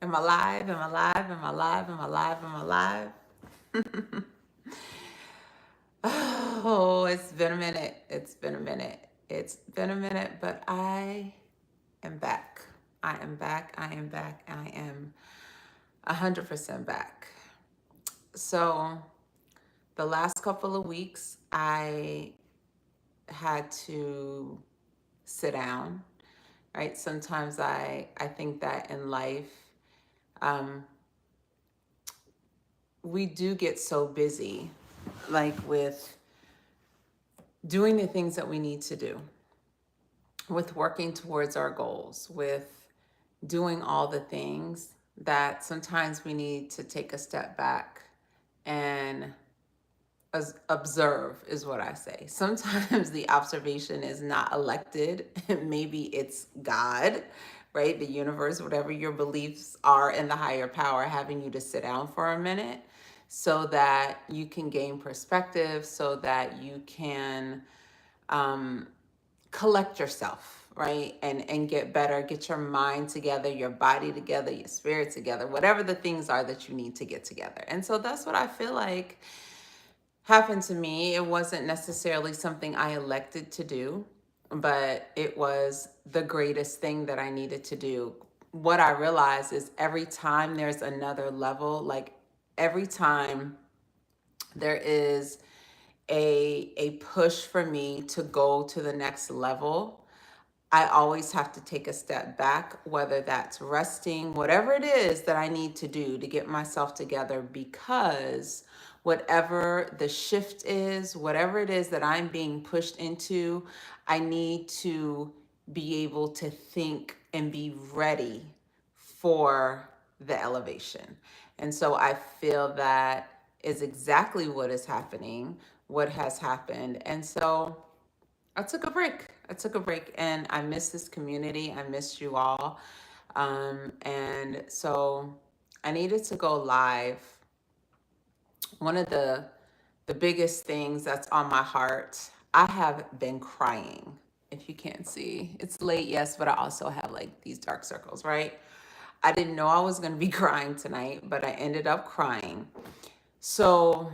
Am I live? Am I live? Am I live? Am I live? Am I live? Oh, it's been a minute. It's been a minute. It's been a minute, but I am back. I am back. I am back. I am 100% back. So, the last couple of weeks, I had to sit down, right? Sometimes I think that in life, um, we do get so busy, like with doing the things that we need to do, with working towards our goals, with doing all the things that sometimes we need to take a step back and observe, is what I say. Sometimes the observation is not elected, maybe it's God, right? The universe, whatever your beliefs are in the higher power, having you to sit down for a minute so that you can gain perspective, so that you can um, collect yourself, right? And get better, get your mind together, your body together, your spirit together, whatever the things are that you need to get together. And so that's what I feel like happened to me. It wasn't necessarily something I elected to do, but it was the greatest thing that I needed to do. What I realized is every time there's another level, like every time there is a push for me to go to the next level, I always have to take a step back, whether that's resting, whatever it is that I need to do to get myself together, because whatever the shift is, whatever it is that I'm being pushed into, I need to be able to think and be ready for the elevation. And so I feel that is exactly what is happening, what has happened. And so I took a break. I took a break and I miss this community. I missed you all. And so I needed to go live. One of the biggest things that's on my heart, I have been crying. If you can't see, it's late, yes, but I also have like these dark circles, right? I didn't know I was going to be crying tonight, but I ended up crying. So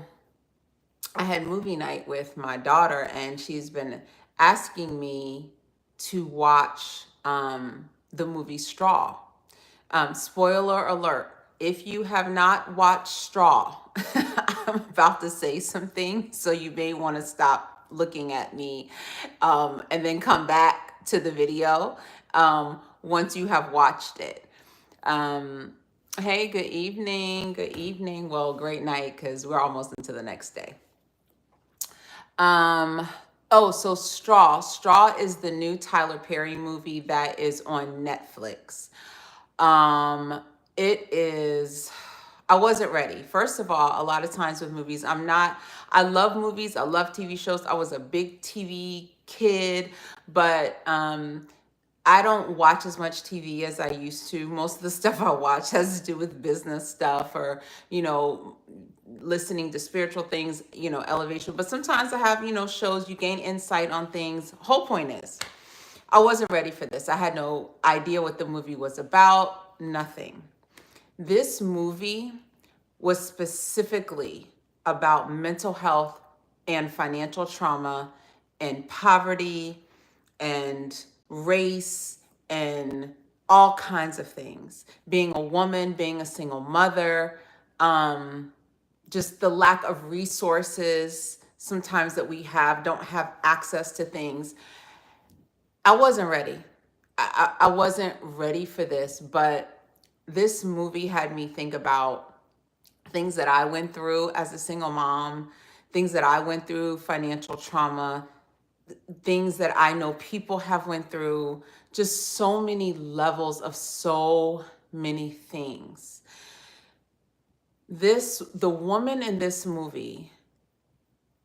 I had movie night with my daughter, and she's been asking me to watch the movie Straw. Spoiler alert, if you have not watched Straw, I'm about to say something, so you may want to stop looking at me and then come back to the video once you have watched it. Um, hey, good evening. Good evening. Well, great night, because we're almost into the next day. Um, oh, so Straw. Straw is the new Tyler Perry movie that is on Netflix. Um, it is, I wasn't ready. First of all, a lot of times with movies, I love movies, I love TV shows. I was a big TV kid, but I don't watch as much TV as I used to. Most of the stuff I watch has to do with business stuff, or, listening to spiritual things, elevation. But sometimes I have, shows you gain insight on things. Whole point is, I wasn't ready for this. I had no idea what the movie was about, nothing. This movie was specifically about mental health and financial trauma and poverty and race and all kinds of things. Being a woman, being a single mother, just the lack of resources sometimes that we don't have access to things. I wasn't ready. I wasn't ready for this, but this movie had me think about things that I went through as a single mom, things that I went through, financial trauma, things that I know people have went through, just so many levels of so many things. The woman in this movie,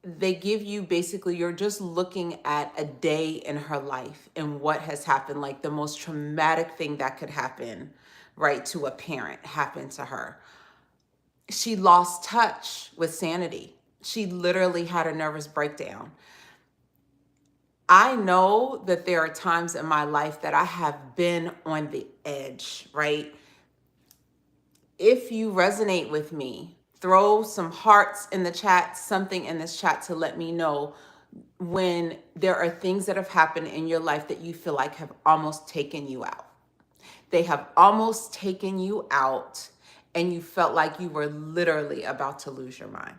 they give you basically, you're just looking at a day in her life and what has happened, like the most traumatic thing that could happen, right, to a parent happened to her. She lost touch with sanity. She literally had a nervous breakdown. I know that there are times in my life that I have been on the edge, right? If you resonate with me, throw some hearts in the chat, something in this chat to let me know when there are things that have happened in your life that you feel like have almost taken you out. They have almost taken you out, and you felt like you were literally about to lose your mind.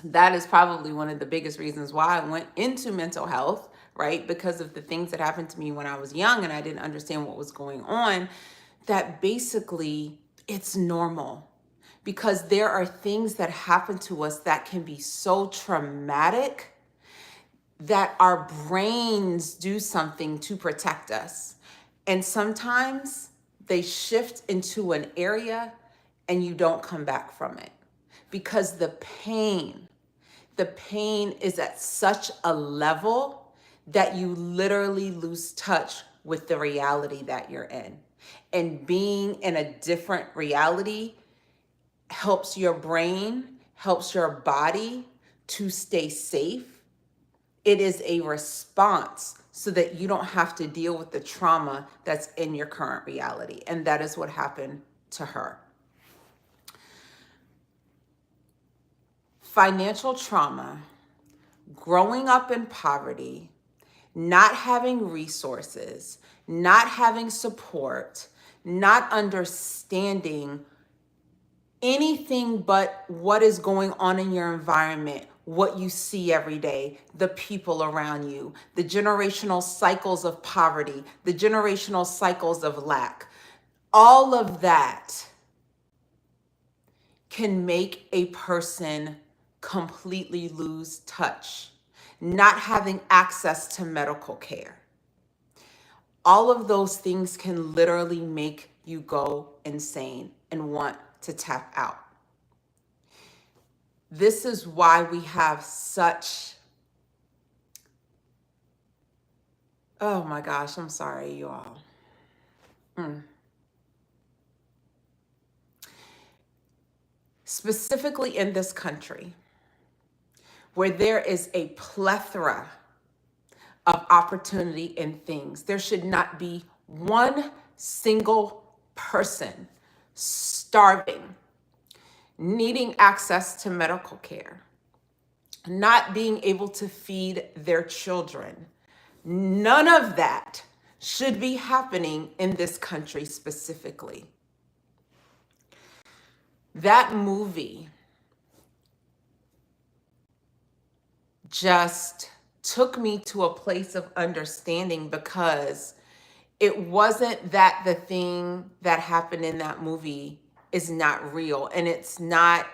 That is probably one of the biggest reasons why I went into mental health, right? Because of the things that happened to me when I was young and I didn't understand what was going on, that basically it's normal. Because there are things that happen to us that can be so traumatic that our brains do something to protect us. And sometimes they shift into an area and you don't come back from it because the pain is at such a level that you literally lose touch with the reality that you're in. And being in a different reality helps your brain, helps your body to stay safe. It is a response so that you don't have to deal with the trauma that's in your current reality. And that is what happened to her. Financial trauma, growing up in poverty, not having resources, not having support, not understanding anything but what is going on in your environment, what you see every day, the people around you, the generational cycles of poverty, the generational cycles of lack. All of that can make a person completely lose touch, not having access to medical care. All of those things can literally make you go insane and want to tap out. This is why we have such, oh my gosh, I'm sorry, you all. Specifically in this country, where there is a plethora of opportunity and things, there should not be one single person starving, needing access to medical care, not being able to feed their children. None of that should be happening in this country specifically. That movie just took me to a place of understanding, because it wasn't that the thing that happened in that movie is not real, and it's not.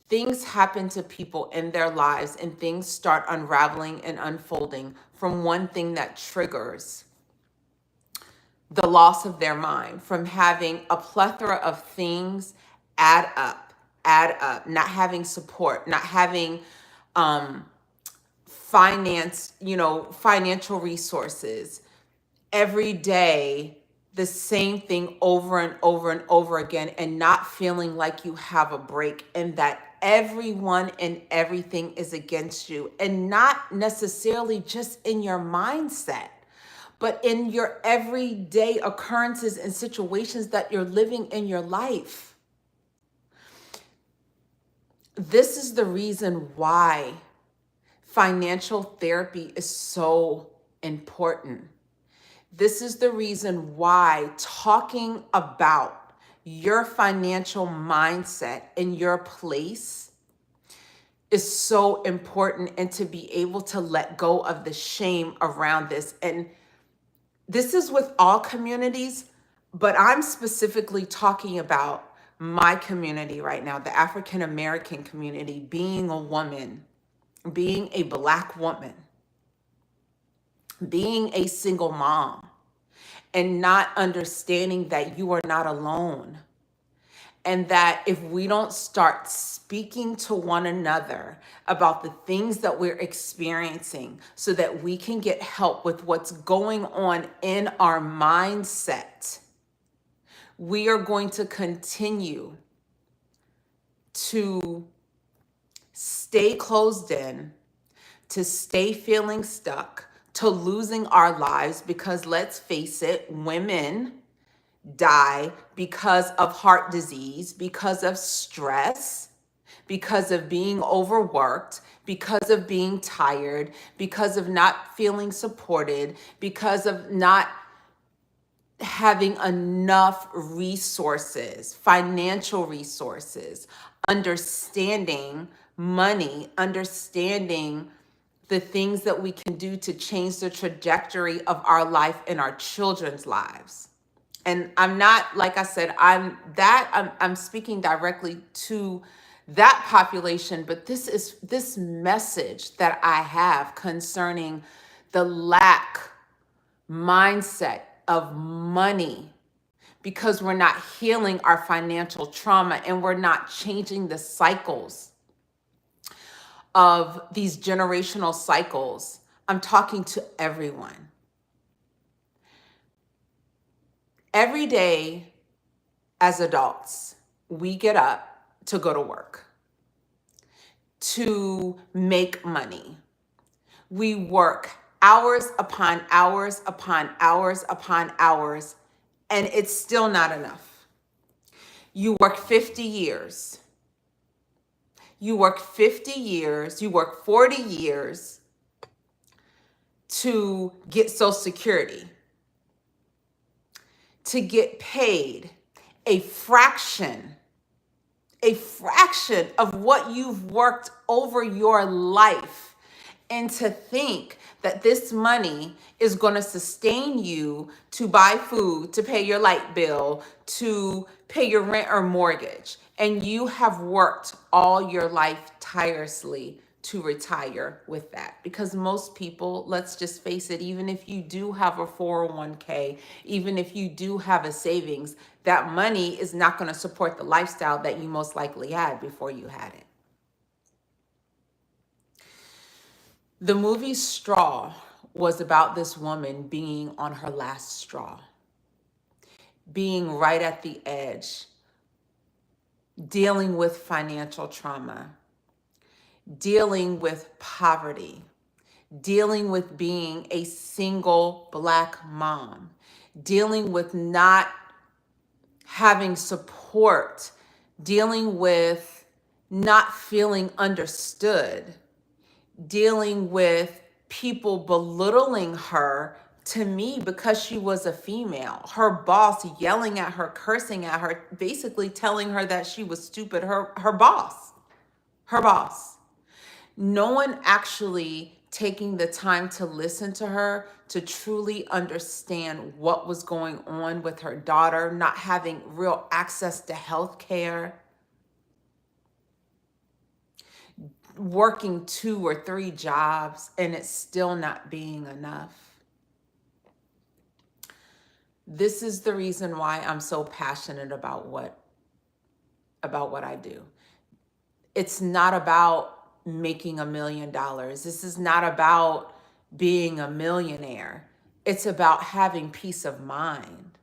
Things happen to people in their lives and things start unraveling and unfolding from one thing that triggers the loss of their mind, from having a plethora of things add up, not having support, not having financial resources. Every day, the same thing over and over and over again, and not feeling like you have a break, and that everyone and everything is against you, and not necessarily just in your mindset, but in your everyday occurrences and situations that you're living in your life. This is the reason why financial therapy is so important. This is the reason why talking about your financial mindset and your place is so important, and to be able to let go of the shame around this. And this is with all communities, but I'm specifically talking about my community right now, the African American community, being a woman, being a Black woman, being a single mom, and not understanding that you are not alone. And that if we don't start speaking to one another about the things that we're experiencing so that we can get help with what's going on in our mindset, we are going to continue to stay closed in, to stay feeling stuck, to losing our lives. Because let's face it, women, die because of heart disease, because of stress, because of being overworked, because of being tired, because of not feeling supported, because of not having enough resources, financial resources, understanding money, understanding the things that we can do to change the trajectory of our life and our children's lives. And I'm not, like I said, I'm speaking directly to that population, but this is this message that I have concerning the lack mindset of money, because we're not healing our financial trauma and we're not changing the cycles of these generational cycles. I'm talking to everyone. Every day as adults, we get up to go to work, to make money. We work hours upon hours upon hours upon hours, and it's still not enough. You work 50 years. You work 50 years, you work 40 years to get Social Security, to get paid a fraction of what you've worked over your life, and to think that this money is going to sustain you to buy food, to pay your light bill, to pay your rent or mortgage. And you have worked all your life tirelessly to retire with that. Because most people, let's just face it, even if you do have a 401k, even if you do have a savings, that money is not going to support the lifestyle that you most likely had before you had it. The movie Straw was about this woman being on her last straw, being right at the edge, dealing with financial trauma, dealing with poverty, dealing with being a single Black mom, dealing with not having support, dealing with not feeling understood, dealing with people belittling her, to me, because she was a female. Her boss yelling at her, cursing at her, basically telling her that she was stupid. Her boss. No one actually taking the time to listen to her, to truly understand what was going on with her daughter, not having real access to health care, working 2 or 3 jobs, and it's still not being enough. This is the reason why I'm so passionate about what I do. It's not about making $1 million. This is not about being a millionaire. It's about having peace of mind.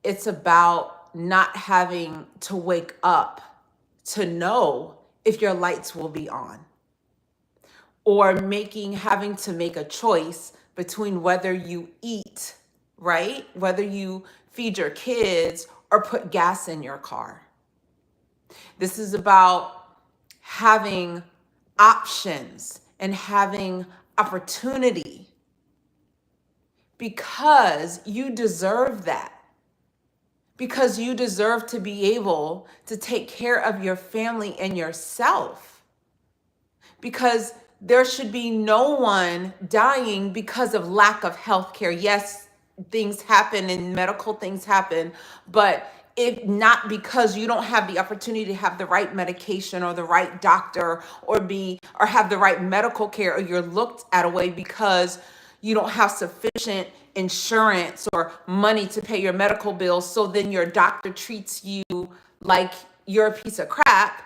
It's about not having to wake up to know if your lights will be on, or having to make a choice between whether you eat, right? Whether you feed your kids or put gas in your car. This is about having options and having opportunity, because you deserve that. Because you deserve to be able to take care of your family and yourself. Because there should be no one dying because of lack of health care. Yes, things happen and medical things happen, but if not because you don't have the opportunity to have the right medication or the right doctor or have the right medical care, or you're looked at a way because you don't have sufficient insurance or money to pay your medical bills, so then your doctor treats you like you're a piece of crap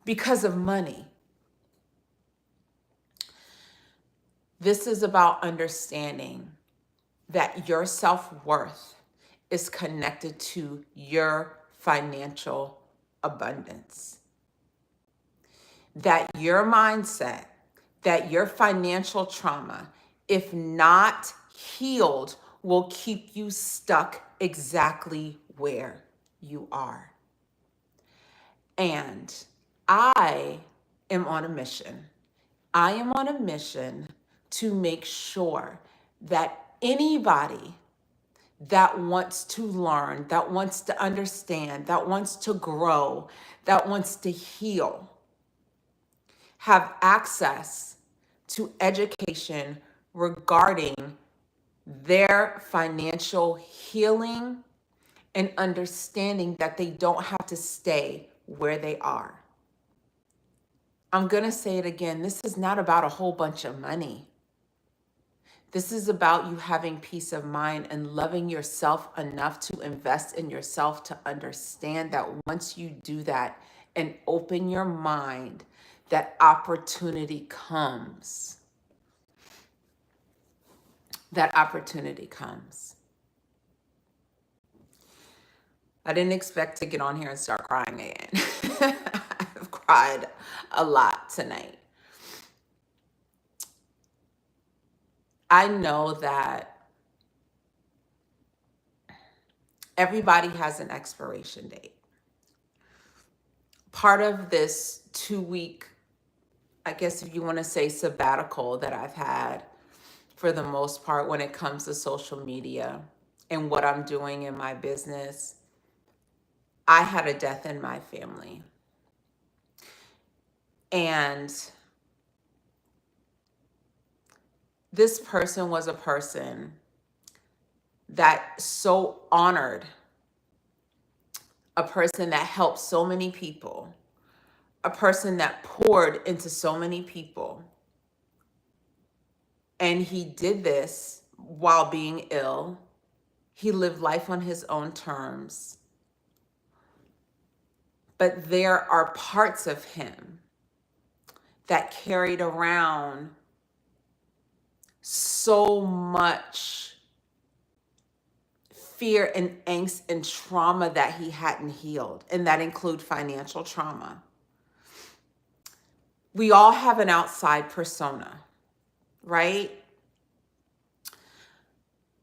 because of money. This is about understanding that your self-worth is connected to your financial abundance. That your mindset, that your financial trauma, if not healed will keep you stuck exactly where you are. And I am on a mission. I am on a mission to make sure that anybody that wants to learn, that wants to understand, that wants to grow, that wants to heal, have access to education regarding their financial healing and understanding that they don't have to stay where they are. I'm going to say it again. This is not about a whole bunch of money. This is about you having peace of mind and loving yourself enough to invest in yourself, to understand that once you do that and open your mind, that opportunity comes. That opportunity comes. I didn't expect to get on here and start crying again. I've cried a lot tonight. I know that everybody has an expiration date. Part of this 2-week, I guess if you want to say, sabbatical that I've had, for the most part, when it comes to social media and what I'm doing in my business, I had a death in my family. And this person was a person that so honored, a person that helped so many people, a person that poured into so many people. And he did this while being ill. He lived life on his own terms. But there are parts of him that carried around so much fear and angst and trauma that he hadn't healed, and that include financial trauma. We all have an outside persona, right?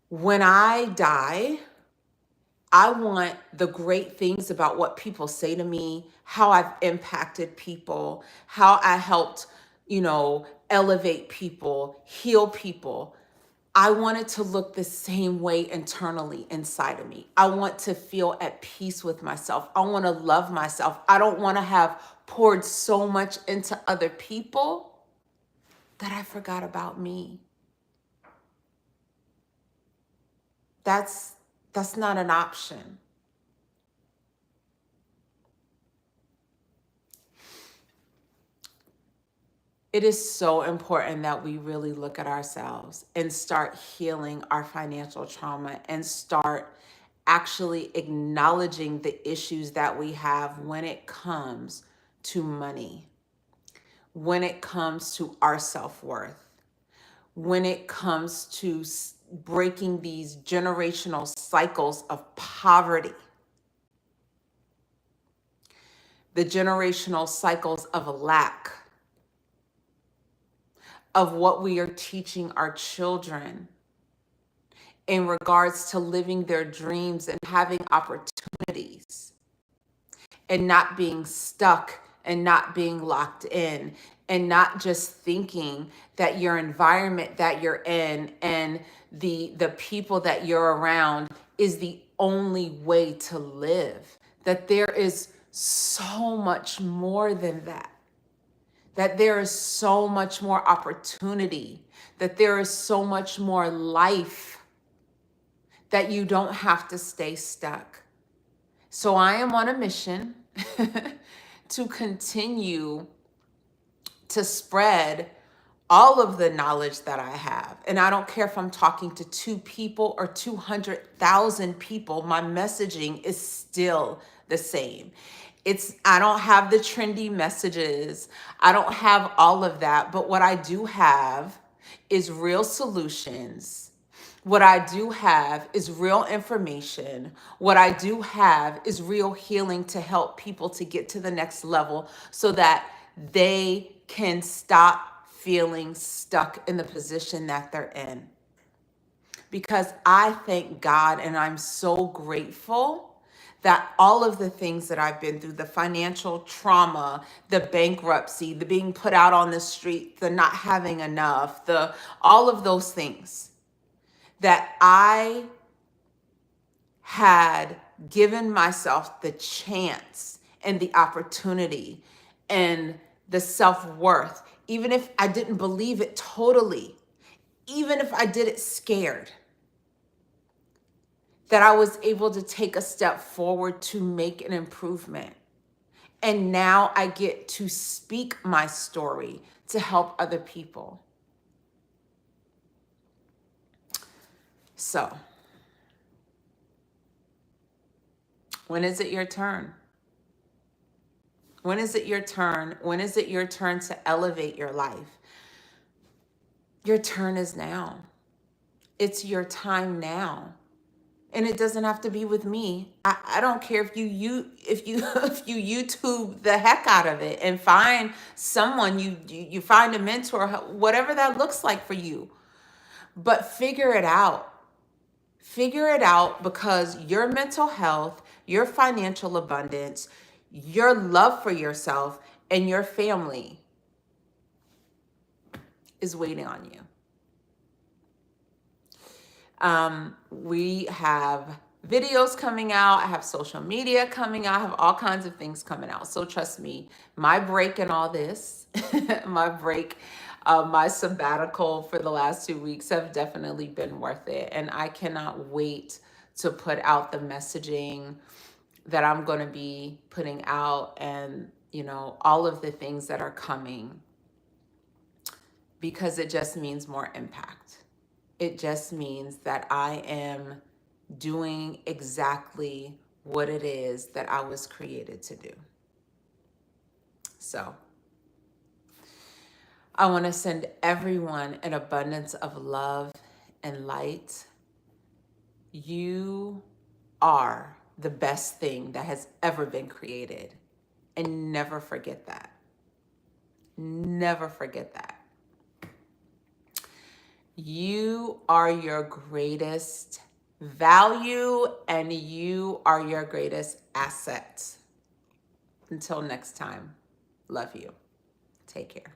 When I die, I want the great things about what people say to me, how I've impacted people, how I helped, elevate people, heal people. I want it to look the same way internally inside of me. I want to feel at peace with myself. I want to love myself. I don't want to have poured so much into other people that I forgot about me. That's not an option. It is so important that we really look at ourselves and start healing our financial trauma and start actually acknowledging the issues that we have when it comes to money, when it comes to our self-worth, when it comes to breaking these generational cycles of poverty, the generational cycles of lack, of what we are teaching our children in regards to living their dreams and having opportunities and not being stuck and not being locked in and not just thinking that your environment that you're in and the people that you're around is the only way to live, that there is so much more than that. That there is so much more opportunity, that there is so much more life, that you don't have to stay stuck. So I am on a mission to continue to spread all of the knowledge that I have. And I don't care if I'm talking to 2 people or 200,000 people, my messaging is still the same. I don't have the trendy messages. I don't have all of that. But what I do have is real solutions. What I do have is real information. What I do have is real healing to help people to get to the next level so that they can stop feeling stuck in the position that they're in. because I thank God and I'm so grateful that all of the things that I've been through, the financial trauma, the bankruptcy, the being put out on the street, the not having enough, the all of those things, that I had given myself the chance and the opportunity and the self-worth, even if I didn't believe it totally, even if I did it scared, that I was able to take a step forward to make an improvement. And now I get to speak my story to help other people. So, when is it your turn? When is it your turn? When is it your turn to elevate your life? Your turn is now. It's your time now. And it doesn't have to be with me. I don't care if you if you if you YouTube the heck out of it and find someone, you find a mentor, whatever that looks like for you. But figure it out. Figure it out, because your mental health, your financial abundance, your love for yourself and your family is waiting on you. We have videos coming out. I have social media coming out. I have all kinds of things coming out. So trust me, my break and all this, my break, my sabbatical for the last 2 weeks have definitely been worth it. And I cannot wait to put out the messaging that I'm going to be putting out, and, all of the things that are coming, because it just means more impact. It just means that I am doing exactly what it is that I was created to do. So I want to send everyone an abundance of love and light. You are the best thing that has ever been created. And never forget that. Never forget that. You are your greatest value and you are your greatest asset. Until next time, love you. Take care.